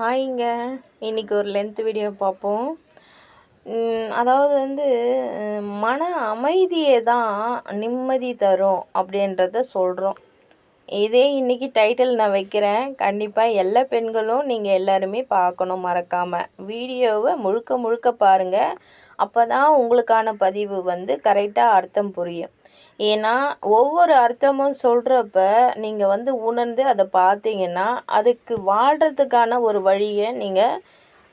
ஹாய்ங்க. இன்றைக்கி ஒரு length video பார்ப்போம். அதாவது மன அமைதியே தான் நிம்மதி தரும் அப்படின்றத சொல்கிறோம். இதே இன்றைக்கி டைட்டில் நான் வைக்கிறேன். கண்டிப்பாக எல்லா பெண்களும் நீங்கள் எல்லாருமே பார்க்கணும் மறக்காமல். வீடியோவை முழுக்க முழுக்க பாருங்கள். அப்போ தான் உங்களுக்கான பதிவு கரெக்டாக அர்த்தம் புரியும். ஏன்னா ஒவ்வொரு அர்த்தமும் சொல்கிறப்ப நீங்கள் உணர்ந்து அதை பார்த்தீங்கன்னா அதுக்கு வாழ்கிறதுக்கான ஒரு வழியை நீங்கள்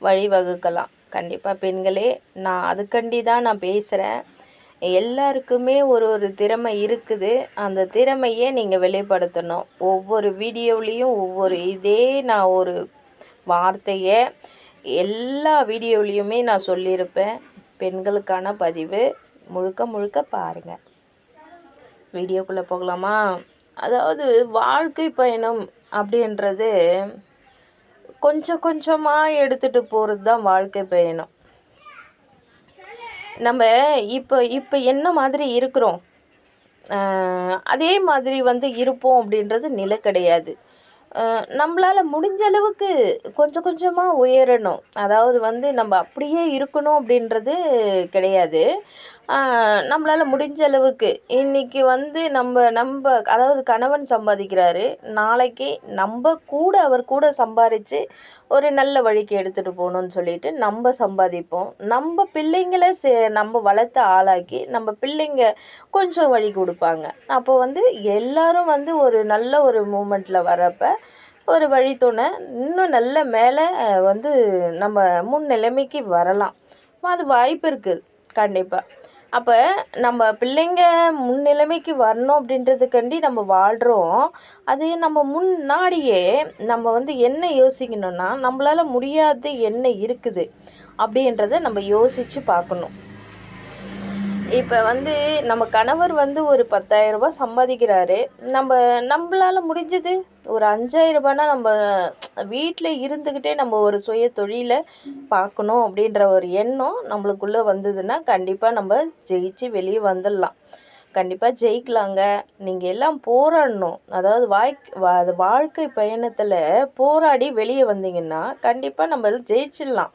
வழிவகுக்கலாம். கண்டிப்பாக பெண்களே, நான் அதுக்கண்டி தான் நான் பேசுகிறேன். எல்லாருக்குமே ஒரு ஒரு திறமை இருக்குது. அந்த திறமையை நீங்கள் வெளிப்படுத்தணும். ஒவ்வொரு வீடியோவிலையும் நான் ஒரு வார்த்தையை எல்லா வீடியோவிலையுமே நான் சொல்லியிருப்பேன். பெண்களுக்கான பதிவு முழுக்க முழுக்க பாருங்கள். வீடியோக்குள்ளே போகலாமா? அதாவது வாழ்க்கை பயணம் அப்படின்றது கொஞ்சம் கொஞ்சமாக எடுத்துகிட்டு போகிறது தான் வாழ்க்கை பயணம். நம்ம இப்போ என்ன மாதிரி இருக்கிறோம், அதே மாதிரி இருப்போம் அப்படின்றது நிலை கிடையாது. நம்மளால் முடிஞ்ச அளவுக்கு கொஞ்சம் கொஞ்சமாக உயரணும். அதாவது நம்ம அப்படியே இருக்கணும் அப்படின்றது கிடையாது. நம்மளால் முடிஞ்ச அளவுக்கு இன்றைக்கி நம்ம அதாவது கணவன் சம்பாதிக்கிறாரு, நாளைக்கு அவர் கூட சம்பாதிச்சு ஒரு நல்ல வழிக்கு எடுத்துகிட்டு போகணுன்னு சொல்லிட்டு நம்ம சம்பாதிப்போம். நம்ம பிள்ளைங்களை நம்ம வளர்த்து ஆளாக்கி நம்ம பிள்ளைங்க கொஞ்சம் வழி கொடுப்பாங்க. அப்போ எல்லோரும் ஒரு நல்ல ஒரு மூமெண்ட்டில் வரப்போ ஒரு வழித்துணை இன்னும் நல்ல மேலே நம்ம முன்னிலைமைக்கு வரலாம். அது வாய்ப்பு இருக்குது கண்டிப்பாக. அப்போ நம்ம பிள்ளைங்க முன்னிலைமைக்கு வரணும் அப்படின்றதுக்காண்டி நம்ம வாழ்கிறோம். அது நம்ம முன்னாடியே நம்ம என்ன யோசிக்கணும்னா, நம்மளால் முடியாது என்ன இருக்குது அப்படின்றத நம்ம யோசித்து பார்க்கணும். இப்போ நம்ம கணவர் ஒரு 10,000 ரூபாய் சம்பாதிக்கிறாரு. நம்மளால் முடிஞ்சது ஒரு 5,000 ரூபாய்னா நம்ம வீட்டில் இருந்துக்கிட்டே நம்ம ஒரு சுய தொழிலை பார்க்கணும் அப்படின்ற ஒரு எண்ணம் நம்மளுக்குள்ளே வந்ததுன்னா கண்டிப்பாக நம்ம ஜெயிச்சு வெளியே வந்துடலாம். கண்டிப்பாக ஜெயிக்கலாங்க. நீங்கள் எல்லாம் போராடணும். அதாவது வாழ்க்கை பயணத்தில் போராடி வெளியே வந்தீங்கன்னா கண்டிப்பாக நம்ம ஜெயிச்சிடலாம்.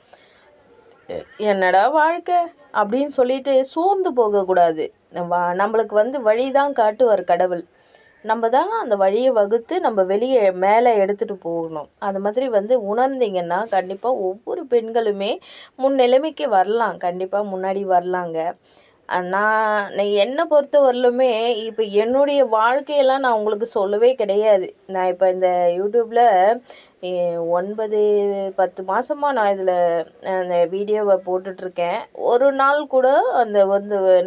என்னடா வாழ்க்கை அப்படின்னு சொல்லிட்டு சோர்ந்து போகக்கூடாது. நம்மளுக்கு வழி தான் காட்டுவார் கடவுள். நம்ம தான் அந்த வழியை வகுத்து நம்ம வெளியே மேலே எடுத்துகிட்டு போகணும். அது மாதிரி உணர்ந்தீங்கன்னா கண்டிப்பாக ஒவ்வொரு பெண்களுமே முன்னிலைமைக்கு வரலாம். கண்டிப்பாக முன்னாடி வரலாங்க. நான் என்னை பொறுத்த வரலுமே இப்போ என்னுடைய வாழ்க்கையெல்லாம் நான் உங்களுக்கு சொல்லவே கிடையாது. நான் இப்போ இந்த யூடியூப்பில் 9, 10 மாதமாக நான் இதில் அந்த வீடியோவை போட்டுட்ருக்கேன். ஒரு நாள் கூட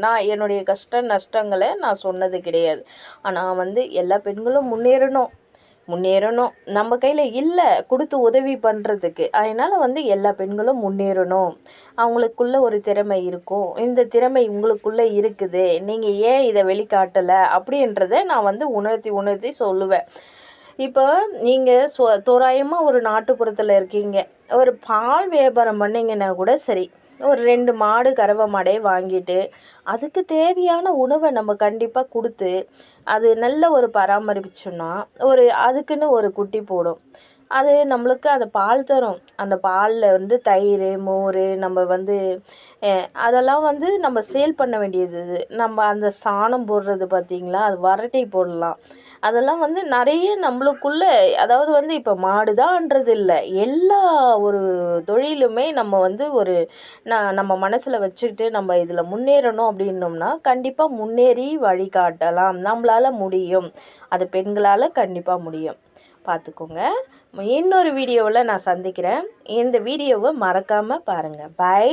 நான் என்னுடைய கஷ்ட நஷ்டங்களை நான் சொன்னது கிடையாது. ஆனால் எல்லா பெண்களும் முன்னேறணும். நம்ம கையில் இல்லை கொடுத்து உதவி பண்ணுறதுக்கு. அதனால் எல்லா பெண்களும் முன்னேறணும். அவங்களுக்குள்ள ஒரு திறமை இருக்கும். இந்த திறமை உங்களுக்குள்ளே இருக்குது. நீங்கள் ஏன் இதை வெளிக்காட்டலை அப்படின்றத நான் உணர்த்தி சொல்லுவேன். இப்போ நீங்கள் தோராயமாக ஒரு நாட்டுப்புறத்தில் இருக்கீங்க. ஒரு பால் வியாபாரம் பண்ணிங்கன்னா கூட சரி, ஒரு 2 மாடு கறவை மாடே வாங்கிட்டு அதுக்கு தேவையான உணவை நம்ம கண்டிப்பாக கொடுத்து அது நல்ல ஒரு பராமரிச்சோன்னா அதுக்குன்னு ஒரு குட்டி போடும். அது நம்மளுக்கு அந்த பால் தரும். அந்த பாலில் தயிர், மோர் நம்ம அதெல்லாம் நம்ம சேல் பண்ண வேண்டியது. நம்ம அந்த சாணம் போடுறது பார்த்திங்களா, அது வரட்டி போடலாம். அதெல்லாம் நிறைய நம்மளுக்குள்ளே அதாவது இப்போ மாடுதான்ன்றது இல்லை, எல்லா ஒரு தொழிலுமே நம்ம நம்ம மனசில் வச்சுக்கிட்டு நம்ம இதில் முன்னேறணும் அப்படின்னோம்னா கண்டிப்பாக முன்னேறி வழிகாட்டலாம். நம்மளால் முடியும். அது பெண்களால் கண்டிப்பாக முடியும். பார்த்துக்கோங்க. இன்னொரு வீடியோவில் நான் சந்திக்கிறேன். இந்த வீடியோவை மறக்காமல் பாருங்கள். பை.